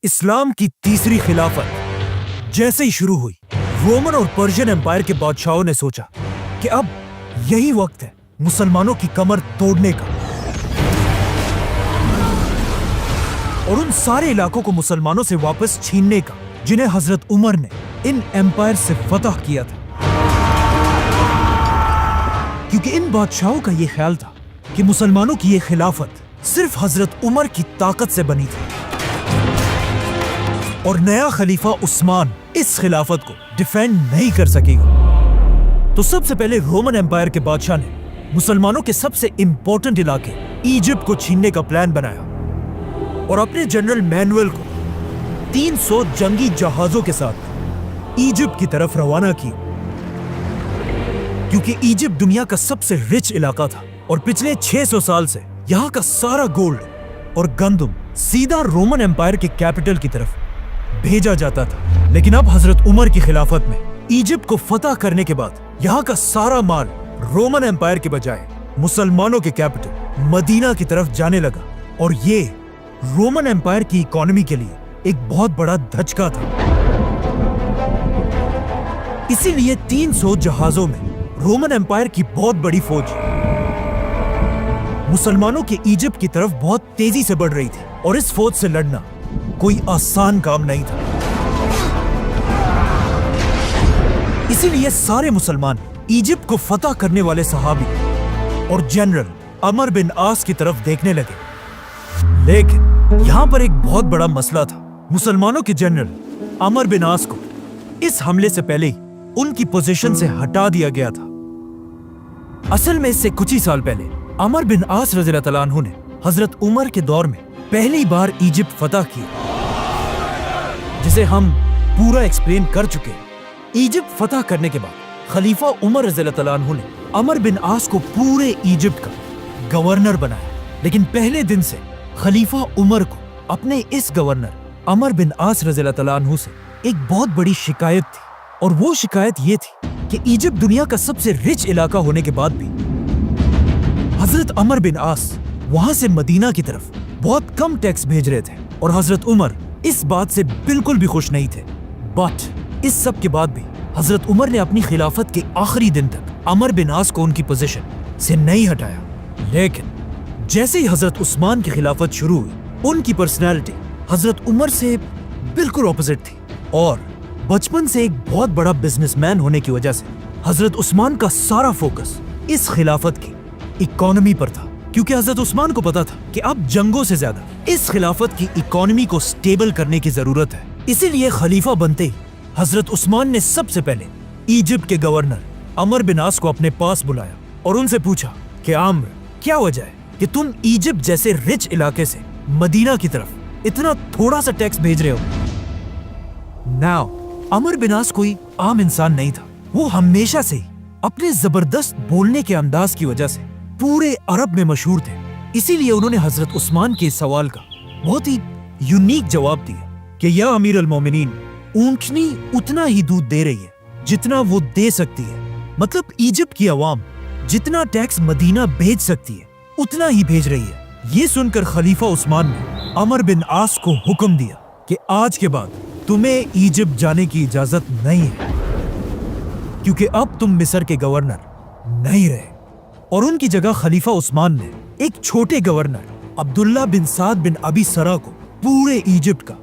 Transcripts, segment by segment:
اسلام کی تیسری خلافت جیسے ہی شروع ہوئی، رومن اور پرشین امپائر کے بادشاہوں نے سوچا کہ اب یہی وقت ہے مسلمانوں کی کمر توڑنے کا اور ان سارے علاقوں کو مسلمانوں سے واپس چھیننے کا جنہیں حضرت عمر نے ان امپائر سے فتح کیا تھا، کیونکہ ان بادشاہوں کا یہ خیال تھا کہ مسلمانوں کی یہ خلافت صرف حضرت عمر کی طاقت سے بنی تھی اور نیا خلیفہ عثمان اس خلافت کو ڈیفینڈ نہیں کر سکے گا۔ تو سب سے پہلے رومن امپائر کے بادشاہ نے مسلمانوں کے سب سے امپورٹنٹ علاقے ایجپٹ کو چھیننے کا پلان بنایا اور اپنے جنرل مینوئل کو 300 جنگی جہازوں کے ساتھ ایجپٹ کی طرف روانہ کیا، کیونکہ ایجپٹ دنیا کا سب سے رچ علاقہ تھا اور پچھلے 600 سال سے یہاں کا سارا گولڈ اور گندم سیدھا رومن امپائر کے کیپٹل کی طرف بھیجا جاتا تھا۔ لیکن اب حضرت عمر کی خلافت میں ایجپٹ کو فتح کرنے کے بعد یہاں کا سارا مال رومن امپائر کے بجائے مسلمانوں کے کیپٹل مدینہ کی طرف جانے لگا اور یہ رومن امپائر کی اکانومی کے لیے ایک بہت بڑا دھچکا تھا۔ اسی لیے 300 جہازوں میں رومن امپائر کی بہت بڑی فوج مسلمانوں کے ایجپٹ کی طرف بہت تیزی سے بڑھ رہی تھی اور اس فوج سے لڑنا کوئی آسان کام نہیں تھا۔ اسی لیے سارے مسلمان ایجپٹ کو فتح کرنے والے صحابی اور جنرل عمر بن عاص کی طرف دیکھنے لگے، لیکن یہاں پر ایک بہت بڑا مسئلہ تھا۔ مسلمانوں کے جنرل عمر بن عاص کو اس حملے سے پہلے ہی ان کی پوزیشن سے ہٹا دیا گیا تھا۔ اصل میں اس سے کچھ ہی سال پہلے عمر بن عاص رضی اللہ تعالیٰ عنہ نے حضرت عمر کے دور میں پہلی بار ایجپٹ فتح کیا، جسے ہم پورا ایکسپلین کر چکے۔ ایجپٹ فتح کرنے کے بعد خلیفہ عمر رضی اللہ تعالیٰ عنہ نے عمر بن عاص کو پورے ایجپٹ کا گورنر بنایا، لیکن پہلے دن سے خلیفہ عمر کو اپنے اس گورنر عمر بن عاص رضی اللہ تعالیٰ عنہ سے ایک بہت بڑی شکایت تھی، اور وہ شکایت یہ تھی کہ ایجپٹ دنیا کا سب سے رچ علاقہ ہونے کے بعد بھی حضرت عمر بن عاص وہاں سے مدینہ کی طرف بہت کم ٹیکس بھیج رہے تھے، اور حضرت عمر اس بات سے بالکل بھی خوش نہیں تھے۔ بٹ اس سب کے بعد بھی حضرت عمر نے اپنی خلافت کے آخری دن تک عمر بن عاص کو ان کی پوزیشن سے نہیں ہٹایا۔ لیکن جیسے ہی حضرت عثمان کی خلافت شروع ہوئی، ان کی پرسنالٹی حضرت عمر سے بالکل اپوزٹ تھی، اور بچپن سے ایک بہت بڑا بزنس مین ہونے کی وجہ سے حضرت عثمان کا سارا فوکس اس خلافت کی اکانومی پر تھا، کیونکہ حضرت عثمان کو پتا تھا کہ اب جنگوں سے زیادہ اس خلافت کی اکانومی کو سٹیبل کرنے کی ضرورت ہے۔ اسی لیے خلیفہ بنتے ہی حضرت عثمان نے سب سے پہلے ایجپٹ کے گورنر عمر بن عاص کو اپنے پاس بلایا اور ان سے پوچھا کہ عامر، کیا وجہ ہے کہ تم ایجپٹ جیسے رچ علاقے سے مدینہ کی طرف اتنا تھوڑا سا ٹیکس بھیج رہے ہو؟ ناؤ عمر بن عاص کوئی عام انسان نہیں تھا، وہ ہمیشہ سے ہی اپنے زبردست بولنے کے انداز کی وجہ سے پورے عرب میں مشہور تھے۔ اسی لیے انہوں نے حضرت عثمان کے سوال کا بہت ہی یونیک جواب دیا کہ یا امیر المومنین، اونٹنی اتنا ہی دودھ دے رہی ہے جتنا وہ دے سکتی ہے، مطلب ایجپٹ کی عوام جتنا ٹیکس مدینہ بھیج سکتی ہے اتنا ہی بھیج رہی ہے۔ یہ سن کر خلیفہ عثمان نے عمر بن عاص کو حکم دیا کہ آج کے بعد تمہیں ایجپٹ جانے کی اجازت نہیں ہے، کیونکہ اب تم مصر کے گورنر نہیں رہے، اور ان کی جگہ خلیفہ عثمان نے ایک چھوٹے گورنر عبداللہ بن سعد بن ابی سرا کو پورے ایجپٹ کا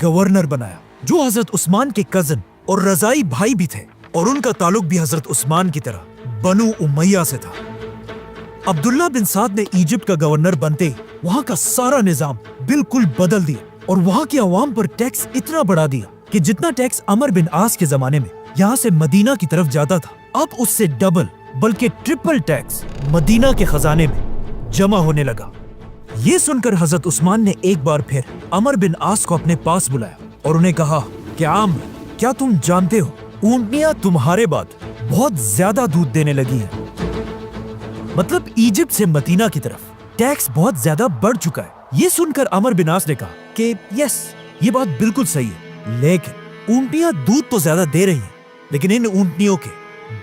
گورنر بنایا، جو حضرت عثمان کے کزن اور رضائی بھائی بھی تھے، اور ان کا تعلق بھی حضرت عثمان کی طرح بنو امیہ سے تھا۔ عبداللہ بن سعد نے ایجپٹ کا گورنر بنتے ہی وہاں کا سارا نظام بالکل بدل دیا اور وہاں کی عوام پر ٹیکس اتنا بڑھا دیا کہ جتنا ٹیکس عمر بن عاص کے زمانے میں یہاں سے مدینہ کی طرف جاتا تھا، اب اس سے ڈبل بلکہ ٹرپل ٹیکس مدینہ کے خزانے میں جمع ہونے لگا۔ یہ سن کر حضرت عثمان نے ایک بار پھر عمر بن عاص کو اپنے پاس بلایا اور انہیں کہا کہ عامر، کیا تم جانتے ہو اونٹنیاں تمہارے بعد بہت زیادہ دودھ دینے لگی ہیں؟ مطلب ایجپٹ سے مدینہ کی طرف ٹیکس بہت زیادہ بڑھ چکا ہے۔ یہ سن کر عمر بن عاص نے کہا کہ یس، یہ بات بالکل صحیح ہے، لیکن اونٹنیاں دودھ تو زیادہ دے رہی ہیں، لیکن ان اونٹنیوں کے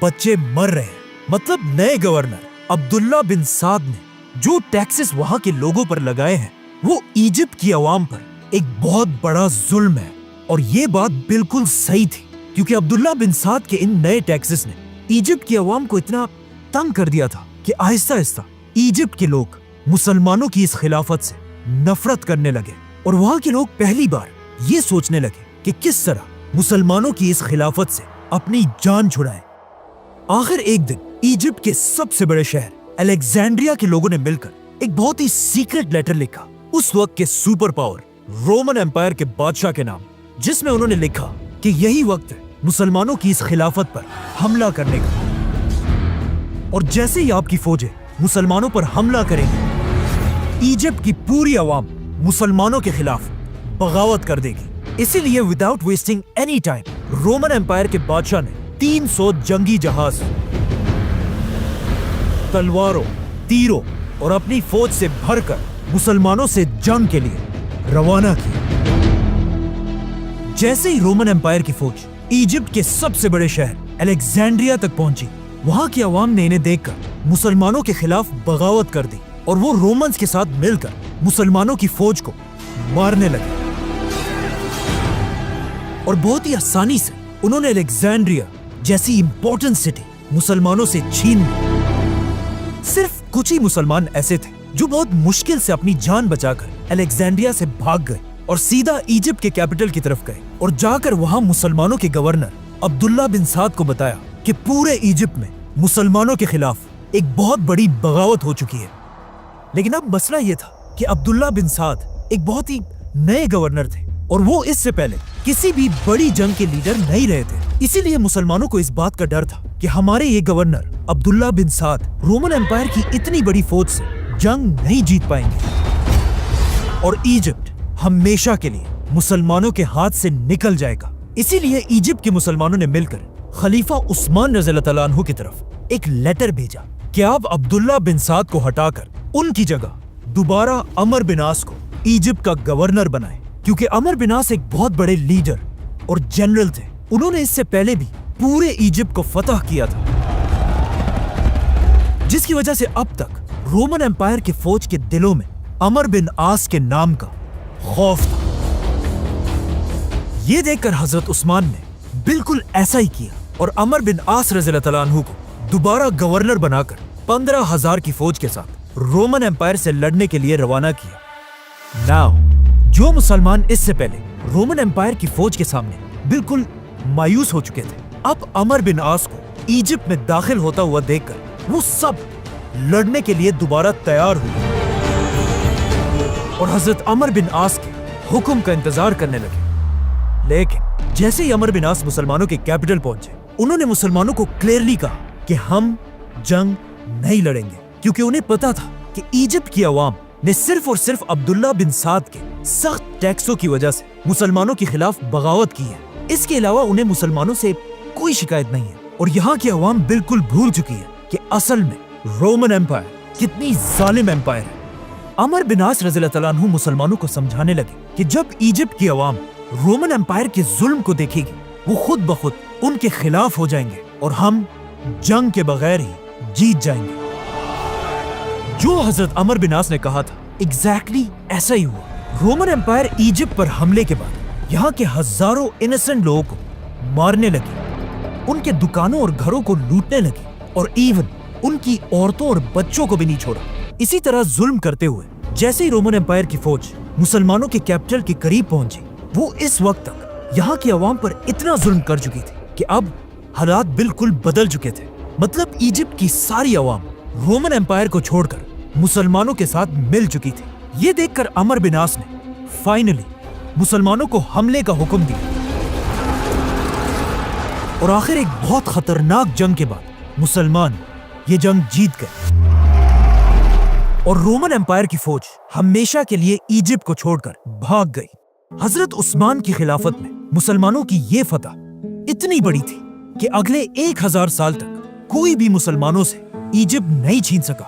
بچے مر رہے ہیں۔ مطلب نئے گورنر عبداللہ بن سعد نے جو ٹیکسز وہاں کے لوگوں پر لگائے ہیں وہ ایجپٹ کی عوام پر ایک بہت بڑا ظلم ہے، اور یہ بات بالکل صحیح تھی، کیونکہ عبداللہ بن سعد کے ان نئے ٹیکسز نے ایجپٹ کی عوام کو اتنا تنگ کر دیا تھا کہ آہستہ آہستہ ایجپٹ کے لوگ مسلمانوں کی اس خلافت سے نفرت کرنے لگے، اور وہاں کے لوگ پہلی بار یہ سوچنے لگے کہ کس طرح مسلمانوں کی اس خلافت سے اپنی جان چھڑائیں۔ آخر ایک دن ایجپٹ کے سب سے بڑے شہر الیگزینڈریا کے لوگوں نے مل کر ایک بہت ہی سیکرٹ لیٹر لکھا اس وقت کے سپر پاور رومن امپائر کے بادشاہ کے نام، جس میں انہوں نے لکھا کہ یہی وقت ہے مسلمانوں کی اس خلافت پر حملہ کرنے کا، اور جیسے ہی آپ کی فوجیں مسلمانوں پر حملہ کریں گے، ایجپٹ کی پوری عوام مسلمانوں کے خلاف بغاوت کر دے گی۔ اسی لیے without wasting any time Roman empire کے بادشاہ نے 300 جنگی جہاز، تلواروں، تیروں اور اپنی فوج سے بھر کر مسلمانوں سے جنگ کے لیے روانہ کیا۔ جیسے ہی رومن امپائر کی فوج ایجپٹ کے سب سے بڑے شہر الیگزینڈریا تک پہنچی، وہاں کی عوام نے انہیں دیکھ کر مسلمانوں کے خلاف بغاوت کر دی، اور وہ رومنز کے ساتھ مل کر مسلمانوں کی فوج کو مارنے لگے، اور بہت ہی آسانی سے انہوں نے الیگزینڈریا جیسی امپورٹنٹ سٹی مسلمانوں سے چھین لی۔ صرف کچھ ہی مسلمان ایسے تھے جو بہت مشکل سے اپنی جان بچا کر الیگزینڈریا سے بھاگ گئے اور سیدھا ایجپٹ کے کیپٹل کی طرف گئے، اور جا کر وہاں مسلمانوں کے گورنر عبداللہ بن سعد کو بتایا کہ پورے ایجپٹ میں مسلمانوں کے خلاف ایک بہت بڑی بغاوت ہو چکی ہے۔ لیکن اب مسئلہ یہ تھا کہ عبداللہ بن سعد ایک بہت ہی نئے گورنر تھے، اور وہ اس سے پہلے کسی بھی بڑی جنگ کے لیڈر نہیں رہے تھے۔ اسی لیے مسلمانوں کو اس بات کا ڈر تھا کہ ہمارے یہ گورنر عبداللہ بن سعد رومن امپائر کی اتنی بڑی فوج سے جنگ نہیں جیت پائیں گے، اور ایجپٹ ہمیشہ کے لیے مسلمانوں کے ہاتھ سے نکل جائے گا۔ اسی لیے ایجپٹ کے مسلمانوں نے مل کر خلیفہ عثمان رضی اللہ تعالیٰ عنہ کی طرف ایک لیٹر بھیجا کہ آپ عبداللہ بن سعد کو ہٹا کر ان کی جگہ دوبارہ عمر بن عاص کو ایجپٹ کا گورنر بنائیں، کیونکہ عمر بن عاص ایک بہت بڑے لیڈر اور جنرل تھے۔ انہوں نے اس سے پہلے بھی پورے ایجپٹ کو فتح کیا تھا، جس کی وجہ سے اب تک رومن امپائر کے فوج کے دلوں میں عمر بن عاص کے نام کا خوف تھا۔ یہ دیکھ کر حضرت عثمان نے بالکل ایسا ہی کیا، اور عمر بن عاص رضی اللہ تعالیٰ عنہ کو دوبارہ گورنر بنا کر 15,000 کی فوج کے ساتھ رومن امپائر سے لڑنے کے لیے روانہ کیا۔ ناؤ جو مسلمان اس سے پہلے رومن امپائر کی فوج کے سامنے بالکل مایوس ہو چکے تھے، اب عمر بن عاص کو ایجپٹ میں داخل ہوتا ہوا دیکھ کر وہ سب لڑنے کے لیے دوبارہ تیار ہوئے، اور حضرت عمر بن عاص کے حکم کا انتظار کرنے لگے۔ لیکن جیسے ہی عمر بن عاص مسلمانوں کے کیپٹل پہنچے، انہوں نے مسلمانوں کو کلیئرلی کہا کہ ہم جنگ نہیں لڑیں گے، کیونکہ انہیں پتا تھا کہ ایجپٹ کی عوام نے صرف اور صرف عبداللہ بن سعد کے سخت ٹیکسوں کی وجہ سے مسلمانوں کے خلاف بغاوت کی ہے۔ اس کے علاوہ انہیں مسلمانوں سے کوئی شکایت نہیں ہے، اور یہاں کی عوام بالکل بھول چکی ہے کہ اصل میں رومن امپائر کتنی ظالم امپائر ہے۔ عمر بن عاص رضی اللہ تعالیٰ عنہ مسلمانوں کو سمجھانے لگے کہ جب ایجپٹ کی عوام رومن امپائر کے ظلم کو دیکھے گی، وہ خود بخود ان کے خلاف ہو جائیں گے، اور ہم جنگ کے بغیر ہی جیت جائیں گے۔ جو حضرت عمر بن عاص نے کہا تھا ایگزیکٹلی ایسا ہی ہوا۔ رومن امپائر ایجپٹ پر حملے کے بعد یہاں کے ہزاروں انسنٹ لوگوں کو مارنے لگی، ان کے دکانوں اور گھروں کو لوٹنے لگی، اور ایون ان کی عورتوں اور بچوں کو بھی نہیں چھوڑا۔ اسی طرح ظلم کرتے ہوئے جیسے ہی رومن امپائر کی فوج مسلمانوں کے کیپٹل کے قریب پہنچی، وہ اس وقت تک یہاں کی عوام پر اتنا ظلم کر چکی تھی کہ اب حالات بالکل بدل چکے تھے۔ مطلب ایجپٹ کی ساری عوام رومن امپائر کو چھوڑ کر مسلمانوں کے ساتھ مل چکی تھی۔ یہ دیکھ کر عمر بن عاص نے فائنلی مسلمانوں کو حملے کا حکم دیا، اور آخر ایک بہت خطرناک جنگ کے بعد مسلمان یہ جنگ جیت گئے، اور رومن امپائر کی فوج ہمیشہ کے لیے ایجپٹ کو چھوڑ کر بھاگ گئی۔ حضرت عثمان کی خلافت میں مسلمانوں کی یہ فتح اتنی بڑی تھی کہ اگلے 1000 سال تک کوئی بھی مسلمانوں سے ایجپٹ نہیں چھین سکا،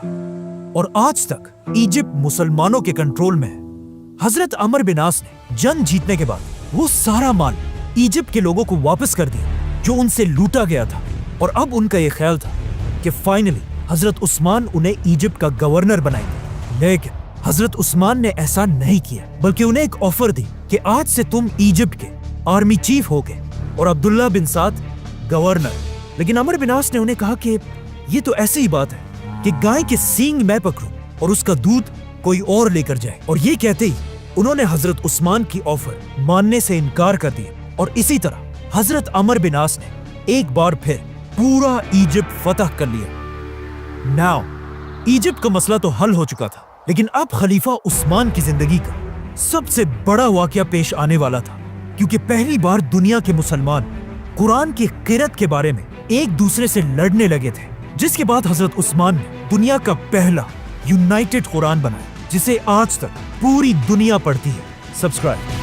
اور آج تک ایجپٹ مسلمانوں کے کنٹرول میں ہے۔ حضرت عمر بن عاص نے جنگ جیتنے کے بعد وہ سارا مال ایجپٹ کے لوگوں کو واپس کر دیا جو ان سے لوٹا گیا تھا، اور اب ان کا یہ خیال تھا کہ فائنلی حضرت عثمان انہیں ایجپٹ کا گورنر بنائیں گے۔ لیکن حضرت عثمان نے ایسا نہیں کیا بلکہ انہیں ایک آفر دی کہ آج سے تم ایجپٹ کے آرمی چیف ہو گئے اور عبداللہ بن سعد گورنر. لیکن عمرو بن عاص نے انہیں کہا کہ یہ تو ایسی ہی بات ہے کہ گائے کے سینگ میں پکڑوں اور اس کا دودھ کوئی اور لے کر جائے. اور یہ کہتے ہی انہوں نے حضرت عثمان کی آفر ماننے سے انکار کر دیا اور اسی طرح حضرت عمرو بن عاص نے ایک بار پھر پورا ایجپٹ فتح کر لیا. ناؤ ایجپٹ کا مسئلہ تو حل ہو چکا تھا لیکن اب خلیفہ عثمان کی زندگی کا سب سے بڑا واقعہ پیش آنے والا تھا کیونکہ پہلی بار دنیا کے مسلمان قرآن کی قرأت کے بارے میں ایک دوسرے سے لڑنے لگے تھے، جس کے بعد حضرت عثمان نے دنیا کا پہلا یونائٹڈ قرآن بنایا جسے آج تک پوری دنیا پڑھتی ہے. سبسکرائب.